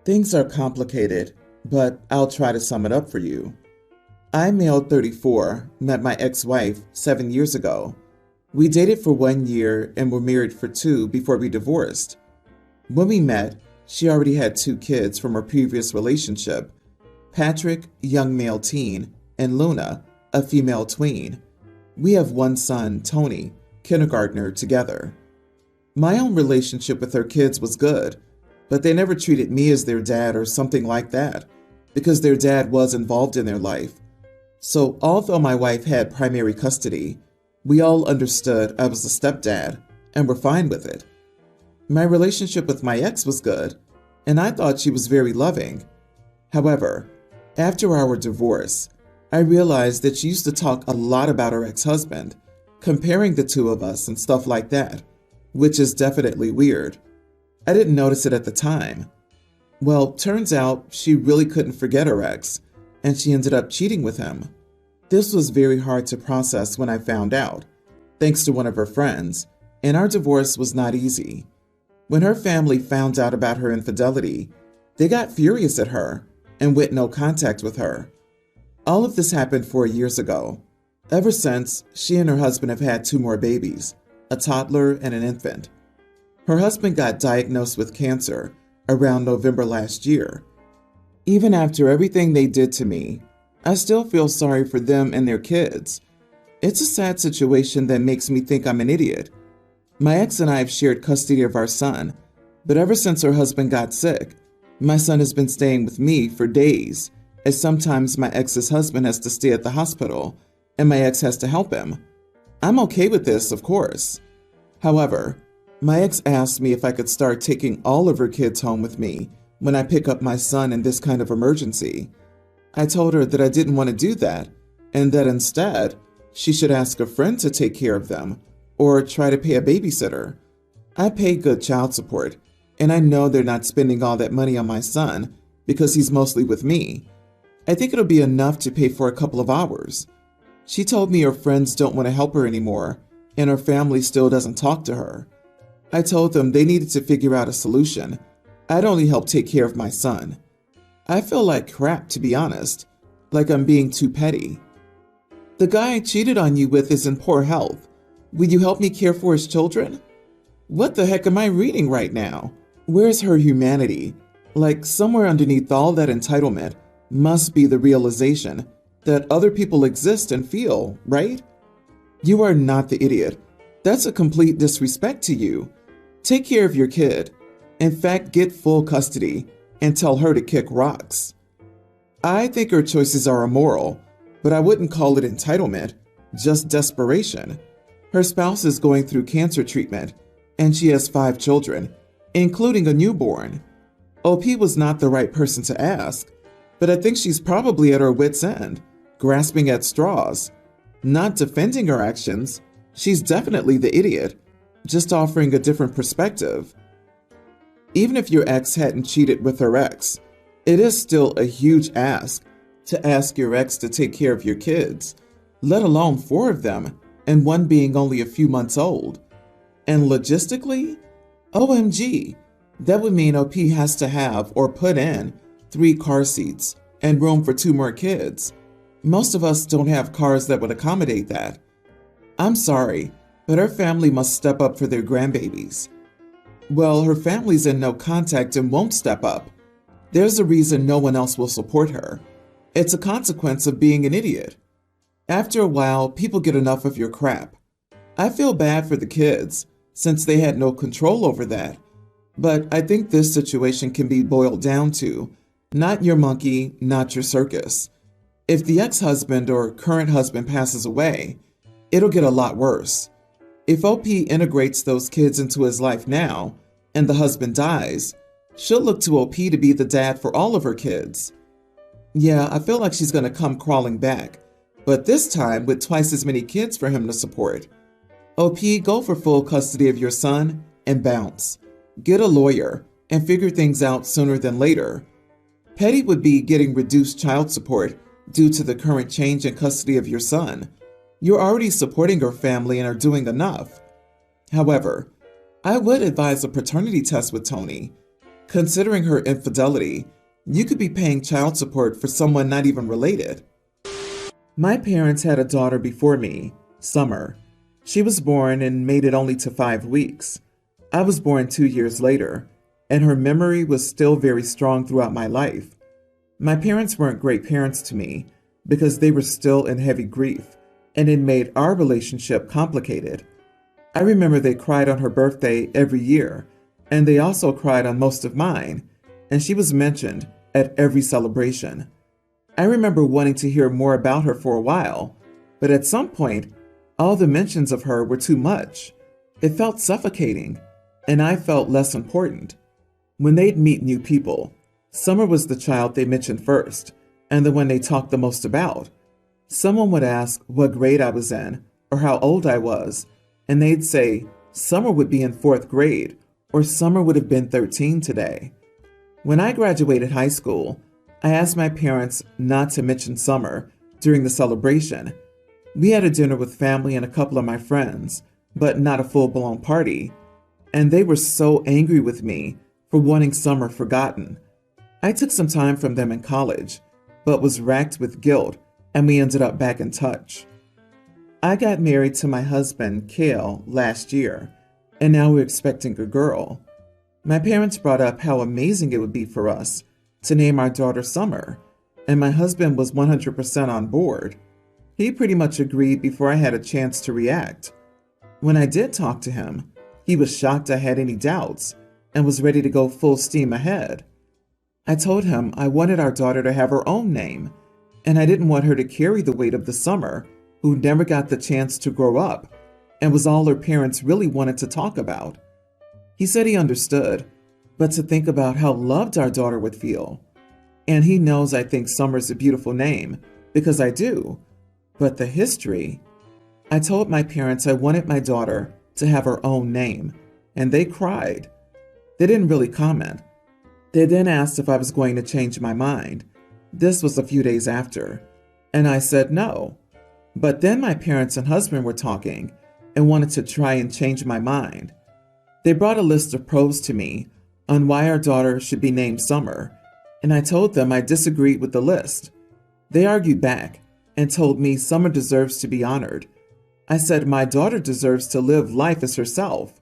Things are complicated, but I'll try to sum it up for you. I'm male 34, met my ex-wife 7 years ago. We dated for 1 year and were married for two before we divorced. When we met, she already had two kids from her previous relationship, Patrick, young male teen, and Luna, a female tween. We have one son, Tony, kindergartner, together. My own relationship with her kids was good, but they never treated me as their dad or something like that, because their dad was involved in their life. So although my wife had primary custody, we all understood I was the stepdad and were fine with it. My relationship with my ex was good, and I thought she was very loving. However, after our divorce, I realized that she used to talk a lot about her ex-husband, comparing the two of us and stuff like that, which is definitely weird. I didn't notice it at the time. Well, turns out she really couldn't forget her ex, and she ended up cheating with him. This was very hard to process when I found out, thanks to one of her friends, and our divorce was not easy. When her family found out about her infidelity, they got furious at her and went no contact with her. All of this happened 4 years ago. Ever since, she and her husband have had two more babies, a toddler and an infant. Her husband got diagnosed with cancer around November last year. Even after everything they did to me, I still feel sorry for them and their kids. It's a sad situation that makes me think I'm an idiot. My ex and I have shared custody of our son, but ever since her husband got sick, my son has been staying with me for days, as sometimes my ex's husband has to stay at the hospital and my ex has to help him. I'm okay with this, of course. However, my ex asked me if I could start taking all of her kids home with me when I pick up my son in this kind of emergency. I told her that I didn't want to do that, and that instead, she should ask a friend to take care of them, or try to pay a babysitter. I pay good child support, and I know they're not spending all that money on my son because he's mostly with me. I think it'll be enough to pay for a couple of hours. She told me her friends don't want to help her anymore, and her family still doesn't talk to her. I told them they needed to figure out a solution. I'd only help take care of my son. I feel like crap, to be honest, like I'm being too petty. The guy I cheated on you with is in poor health. Will you help me care for his children? What the heck am I reading right now? Where's her humanity? Like, somewhere underneath all that entitlement must be the realization that other people exist and feel, right? You are not the idiot. That's a complete disrespect to you. Take care of your kid. In fact, get full custody and tell her to kick rocks. I think her choices are immoral, but I wouldn't call it entitlement, just desperation. Her spouse is going through cancer treatment, and she has 5 children, including a newborn. OP was not the right person to ask, but I think she's probably at her wit's end, grasping at straws. Not defending her actions, she's definitely the idiot, just offering a different perspective. Even if your ex hadn't cheated with her ex, it is still a huge ask to ask your ex to take care of your kids, let alone 4 of them, and one being only a few months old. And logistically, OMG, that would mean OP has to have or put in 3 car seats and room for 2 more kids. Most of us don't have cars that would accommodate that. I'm sorry, but her family must step up for their grandbabies. Well, her family's in no contact and won't step up. There's a reason no one else will support her. It's a consequence of being an idiot. After a while, people get enough of your crap. I feel bad for the kids, since they had no control over that. But I think this situation can be boiled down to, not your monkey, not your circus. If the ex-husband or current husband passes away, it'll get a lot worse. If OP integrates those kids into his life now, and the husband dies, she'll look to OP to be the dad for all of her kids. Yeah, I feel like she's gonna come crawling back, but this time with twice as many kids for him to support. OP, go for full custody of your son and bounce. Get a lawyer and figure things out sooner than later. Petty would be getting reduced child support due to the current change in custody of your son. You're already supporting her family and are doing enough. However, I would advise a paternity test with Tony. Considering her infidelity, you could be paying child support for someone not even related. My parents had a daughter before me, Summer. She was born and made it only to 5 weeks. I was born 2 years later, and her memory was still very strong throughout my life. My parents weren't great parents to me because they were still in heavy grief, and it made our relationship complicated. I remember they cried on her birthday every year, and they also cried on most of mine, and she was mentioned at every celebration. I remember wanting to hear more about her for a while, but at some point, all the mentions of her were too much. It felt suffocating, and I felt less important. When they'd meet new people, Summer was the child they mentioned first, and the one they talked the most about. Someone would ask what grade I was in, or how old I was, and they'd say, Summer would be in 4th grade, or Summer would have been 13 today. When I graduated high school, I asked my parents not to mention Summer during the celebration. We had a dinner with family and a couple of my friends, but not a full-blown party, and they were so angry with me for wanting Summer forgotten. I took some time from them in college, but was racked with guilt, and we ended up back in touch. I got married to my husband, Cale, last year, and now we're expecting a girl. My parents brought up how amazing it would be for us to name our daughter Summer, and my husband was 100% on board. He pretty much agreed before I had a chance to react. When I did talk to him, he was shocked I had any doubts and was ready to go full steam ahead. I told him I wanted our daughter to have her own name, and I didn't want her to carry the weight of the Summer who never got the chance to grow up and was all her parents really wanted to talk about. He said he understood, but to think about how loved our daughter would feel. And he knows I think Summer's a beautiful name, because I do. But the history... I told my parents I wanted my daughter to have her own name, and they cried. They didn't really comment. They then asked if I was going to change my mind. This was a few days after, and I said no. But then my parents and husband were talking and wanted to try and change my mind. They brought a list of pros to me on why our daughter should be named Summer, and I told them I disagreed with the list. They argued back and told me Summer deserves to be honored. I said my daughter deserves to live life as herself.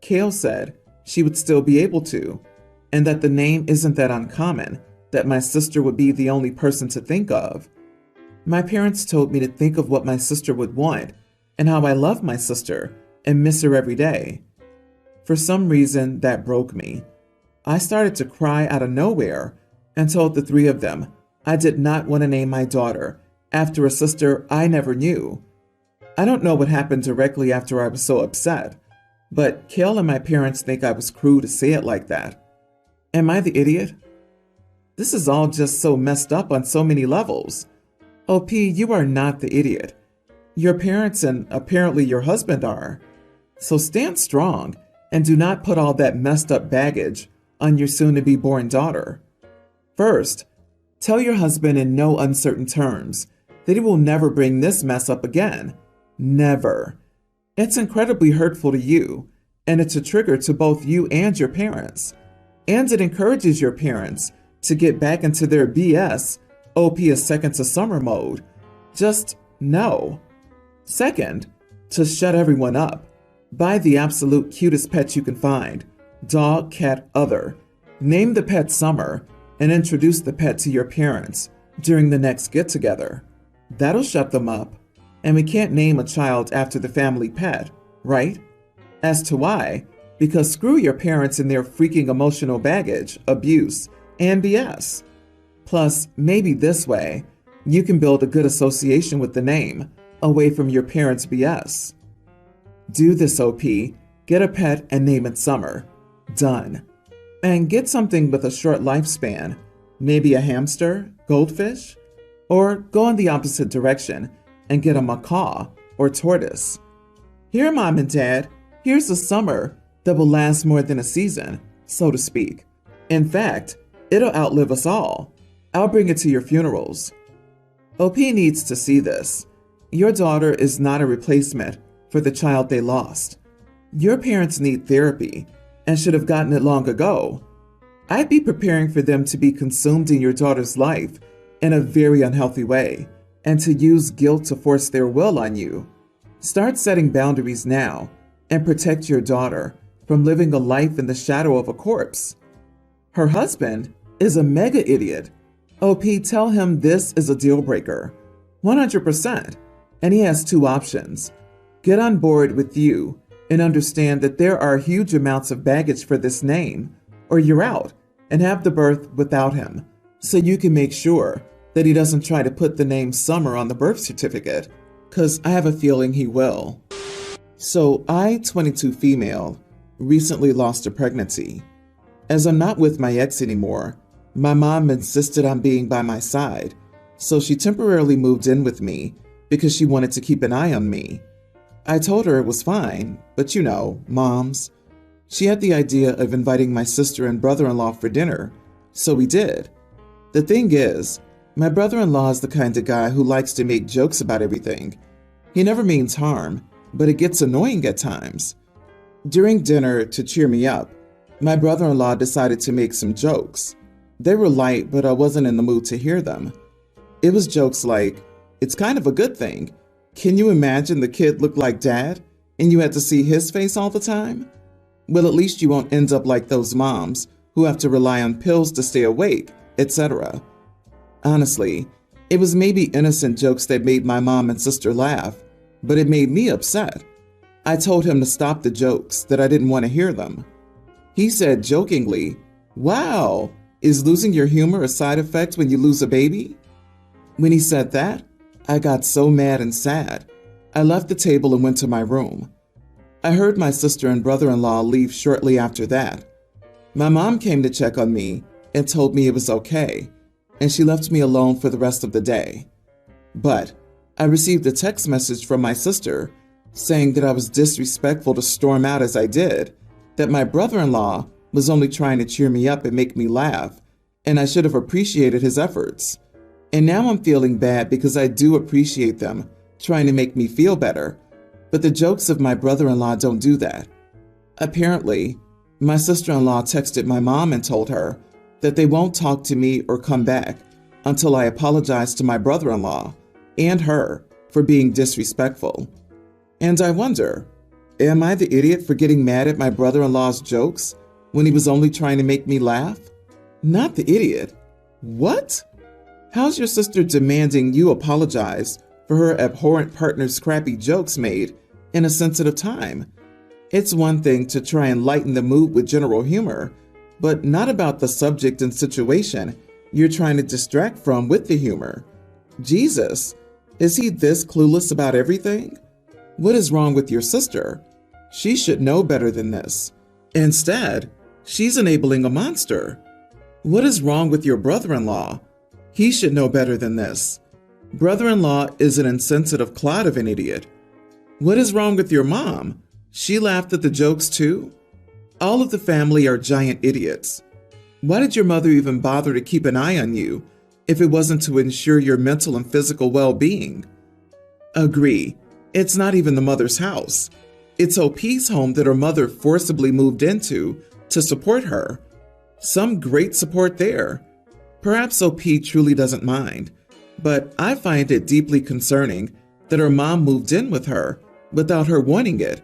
Cale said she would still be able to, and that the name isn't that uncommon, that my sister would be the only person to think of. My parents told me to think of what my sister would want and how I love my sister and miss her every day. For some reason, that broke me. I started to cry out of nowhere and told the 3 of them I did not want to name my daughter after a sister I never knew. I don't know what happened directly after I was so upset, but Cale and my parents think I was cruel to say it like that. Am I the idiot? This is all just so messed up on so many levels. OP, you are not the idiot. Your parents and apparently your husband are. So stand strong and do not put all that messed up baggage on your soon-to-be born daughter. First, tell your husband in no uncertain terms that he will never bring this mess up again. Never. It's incredibly hurtful to you, and it's a trigger to both you and your parents. And it encourages your parents to get back into their BS, OP is second to Summer mode. Just no. Second, to shut everyone up. Buy the absolute cutest pet you can find. Dog, cat, other. Name the pet Summer and introduce the pet to your parents during the next get-together. That'll shut them up. And we can't name a child after the family pet, right? As to why, because screw your parents and their freaking emotional baggage, abuse, and BS. Plus, maybe this way, you can build a good association with the name, away from your parents' BS. Do this, OP. Get a pet and name it Summer. Done. And get something with a short lifespan, maybe a hamster, goldfish, or go in the opposite direction and get a macaw or tortoise. Here, Mom and Dad, here's a Summer that will last more than a season, so to speak. In fact, it'll outlive us all. I'll bring it to your funerals. OP needs to see this. Your daughter is not a replacement for the child they lost. Your parents need therapy and should have gotten it long ago. I'd be preparing for them to be consumed in your daughter's life in a very unhealthy way and to use guilt to force their will on you. Start setting boundaries now and protect your daughter from living a life in the shadow of a corpse. Her husband is a mega idiot. OP, tell him this is a deal breaker. 100%. And he has two options. Get on board with you and understand that there are huge amounts of baggage for this name, or you're out and have the birth without him, so you can make sure that he doesn't try to put the name Summer on the birth certificate, because I have a feeling he will. So I, 22 female, recently lost a pregnancy. As I'm not with my ex anymore, my mom insisted on being by my side, so she temporarily moved in with me because she wanted to keep an eye on me. I told her it was fine, but you know, moms. She had the idea of inviting my sister and brother-in-law for dinner, so we did. The thing is, my brother-in-law is the kind of guy who likes to make jokes about everything. He never means harm, but it gets annoying at times. During dinner, to cheer me up, my brother-in-law decided to make some jokes. They were light, but I wasn't in the mood to hear them. It was jokes like, "It's kind of a good thing. Can you imagine the kid looked like dad and you had to see his face all the time? Well, at least you won't end up like those moms who have to rely on pills to stay awake, etc." Honestly, it was maybe innocent jokes that made my mom and sister laugh, but it made me upset. I told him to stop the jokes, that I didn't want to hear them. He said jokingly, "Wow, is losing your humor a side effect when you lose a baby?" When he said that, I got so mad and sad. I left the table and went to my room. I heard my sister and brother-in-law leave shortly after that. My mom came to check on me and told me it was okay, and she left me alone for the rest of the day. But I received a text message from my sister saying that I was disrespectful to storm out as I did, that my brother-in-law was only trying to cheer me up and make me laugh, and I should have appreciated his efforts. And now I'm feeling bad because I do appreciate them trying to make me feel better, but the jokes of my brother-in-law don't do that. Apparently, my sister-in-law texted my mom and told her that they won't talk to me or come back until I apologize to my brother-in-law and her for being disrespectful. And I wonder, am I the idiot for getting mad at my brother-in-law's jokes when he was only trying to make me laugh? Not the idiot. What? How's your sister demanding you apologize for her abhorrent partner's crappy jokes made in a sensitive time? It's one thing to try and lighten the mood with general humor, but not about the subject and situation you're trying to distract from with the humor. Jesus, is he this clueless about everything? What is wrong with your sister? She should know better than this. Instead, she's enabling a monster. What is wrong with your brother-in-law? He should know better than this. Brother-in-law is an insensitive clod of an idiot. What is wrong with your mom? She laughed at the jokes too? All of the family are giant idiots. Why did your mother even bother to keep an eye on you if it wasn't to ensure your mental and physical well-being? Agree, it's not even the mother's house. It's OP's home that her mother forcibly moved into to support her. Some great support there. Perhaps OP truly doesn't mind, but I find it deeply concerning that her mom moved in with her without her wanting it,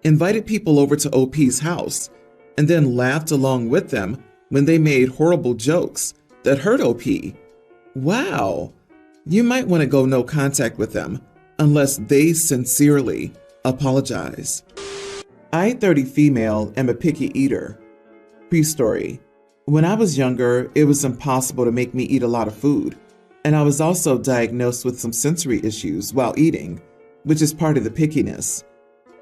invited people over to OP's house, and then laughed along with them when they made horrible jokes that hurt OP. Wow, you might want to go no contact with them unless they sincerely apologize. I, 30 female, am a picky eater. Pre-story. When I was younger, it was impossible to make me eat a lot of food, and I was also diagnosed with some sensory issues while eating, which is part of the pickiness.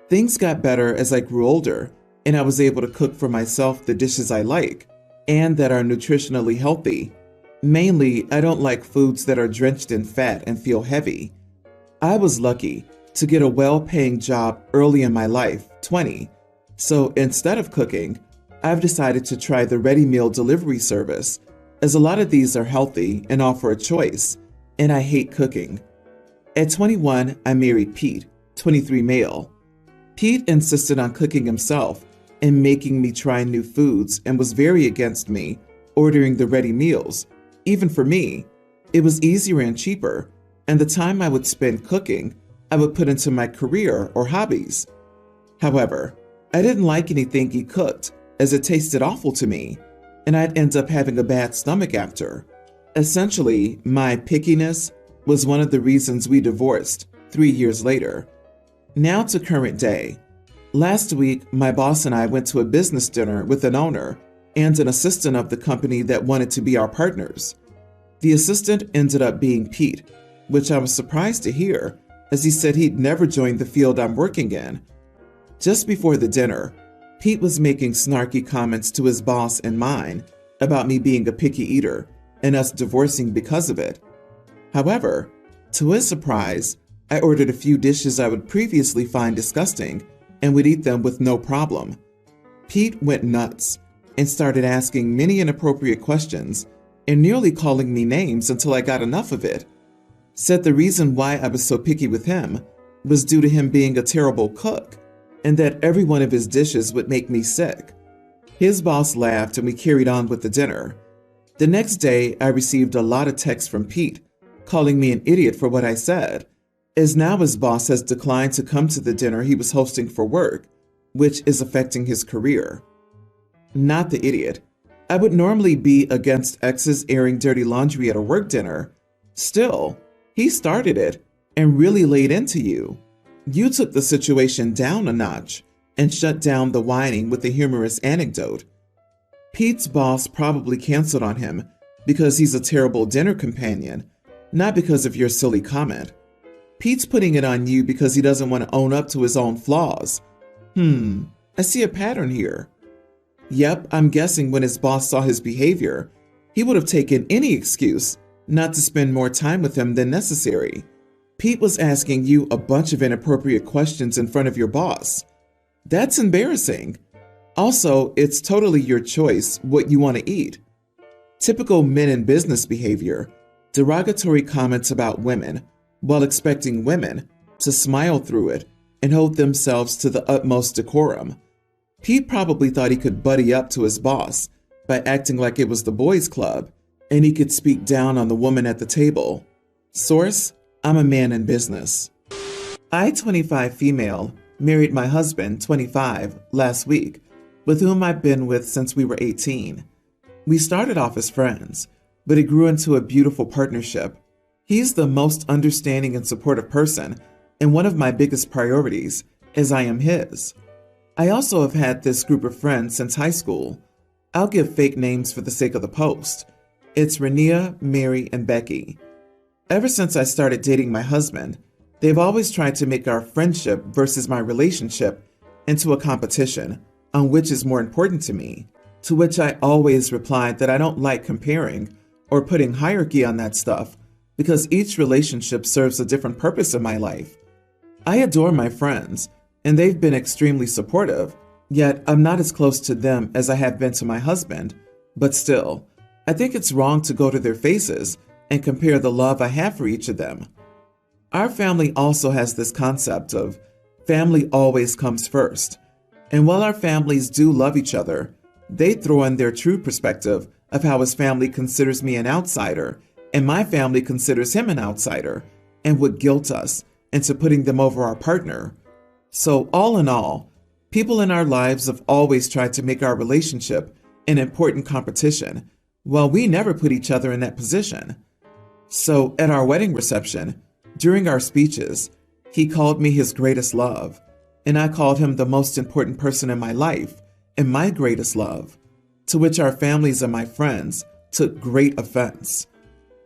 Things got better as I grew older, and I was able to cook for myself the dishes I like and that are nutritionally healthy. Mainly, I don't like foods that are drenched in fat and feel heavy. I was lucky to get a well-paying job early in my life, 20, so instead of cooking, I've decided to try the ready meal delivery service, as a lot of these are healthy and offer a choice, and I hate cooking. At 21, I married Pete, 23 male. Pete insisted on cooking himself, and making me try new foods and was very against me ordering the ready meals. Even for me, it was easier and cheaper, and the time I would spend cooking, I would put into my career or hobbies. However, I didn't like anything he cooked as it tasted awful to me, and I'd end up having a bad stomach after. Essentially, my pickiness was one of the reasons we divorced 3 years later. Now to current day. Last week, my boss and I went to a business dinner with an owner and an assistant of the company that wanted to be our partners. The assistant ended up being Pete, which I was surprised to hear, as he said he'd never joined the field I'm working in. Just before the dinner, Pete was making snarky comments to his boss and mine about me being a picky eater and us divorcing because of it. However, to his surprise, I ordered a few dishes I would previously find disgusting and would eat them with no problem. Pete went nuts and started asking many inappropriate questions and nearly calling me names until I got enough of it. Said the reason why I was so picky with him was due to him being a terrible cook and that every one of his dishes would make me sick. His boss laughed and we carried on with the dinner. The next day, I received a lot of texts from Pete calling me an idiot for what I said, as now his boss has declined to come to the dinner he was hosting for work, which is affecting his career. Not the idiot. I would normally be against exes airing dirty laundry at a work dinner. Still, he started it and really laid into you. You took the situation down a notch and shut down the whining with a humorous anecdote. Pete's boss probably canceled on him because he's a terrible dinner companion, not because of your silly comment. Pete's putting it on you because he doesn't want to own up to his own flaws. I see a pattern here. Yep, I'm guessing when his boss saw his behavior, he would have taken any excuse not to spend more time with him than necessary. Pete was asking you a bunch of inappropriate questions in front of your boss. That's embarrassing. Also, it's totally your choice what you want to eat. Typical men in business behavior, derogatory comments about women, while expecting women to smile through it and hold themselves to the utmost decorum. Pete probably thought he could buddy up to his boss by acting like it was the boys' club, and he could speak down on the woman at the table. Source: I'm a man in business. I, 25 female, married my husband, 25, last week, with whom I've been with since we were 18. We started off as friends, but it grew into a beautiful partnership. He's the most understanding and supportive person, and one of my biggest priorities, as I am his. I also have had this group of friends since high school. I'll give fake names for the sake of the post. It's Rania, Mary, and Becky. Ever since I started dating my husband, they've always tried to make our friendship versus my relationship into a competition on which is more important to me, to which I always replied that I don't like comparing or putting hierarchy on that stuff because each relationship serves a different purpose in my life. I adore my friends, and they've been extremely supportive, yet I'm not as close to them as I have been to my husband. But still, I think it's wrong to go to their faces and compare the love I have for each of them. Our family also has this concept of family always comes first. And while our families do love each other, they throw in their true perspective of how his family considers me an outsider, and my family considers him an outsider, and would guilt us into putting them over our partner. So all in all, people in our lives have always tried to make our relationship an important competition, while we never put each other in that position. So at our wedding reception, during our speeches, he called me his greatest love, and I called him the most important person in my life and my greatest love, to which our families and my friends took great offense.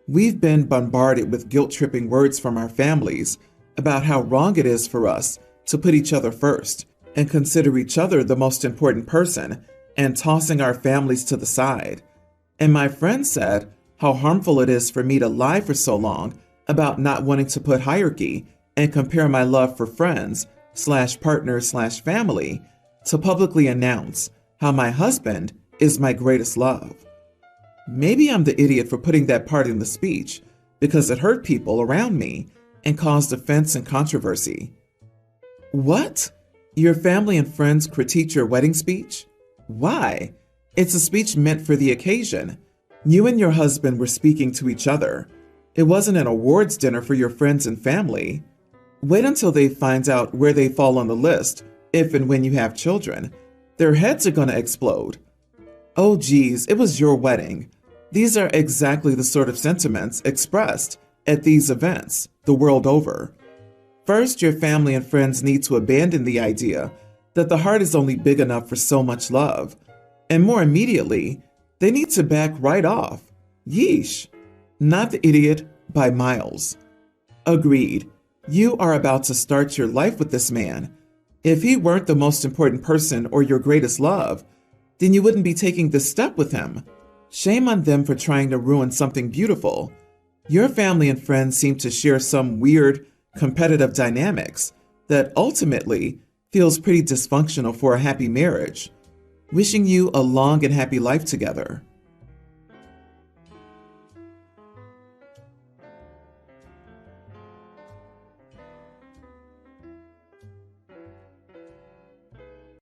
We've been bombarded with guilt-tripping words from our families about how wrong it is for us to put each other first and consider each other the most important person, and tossing our families to the side. And my friend said how harmful it is for me to lie for so long about not wanting to put hierarchy and compare my love for friends / partners / family to publicly announce how my husband is my greatest love. Maybe I'm the idiot for putting that part in the speech because it hurt people around me and caused offense and controversy. What? Your family and friends critique your wedding speech? Why? It's a speech meant for the occasion. You and your husband were speaking to each other. It wasn't an awards dinner for your friends and family. Wait until they find out where they fall on the list, if and when you have children. Their heads are gonna explode. Oh geez, it was your wedding. These are exactly the sort of sentiments expressed at these events, the world over. First, your family and friends need to abandon the idea that the heart is only big enough for so much love. And more immediately, they need to back right off. Yeesh. Not the idiot by miles. Agreed. You are about to start your life with this man. If he weren't the most important person or your greatest love, then you wouldn't be taking this step with him. Shame on them for trying to ruin something beautiful. Your family and friends seem to share some weird, competitive dynamics that ultimately feels pretty dysfunctional for a happy marriage. Wishing you a long and happy life together.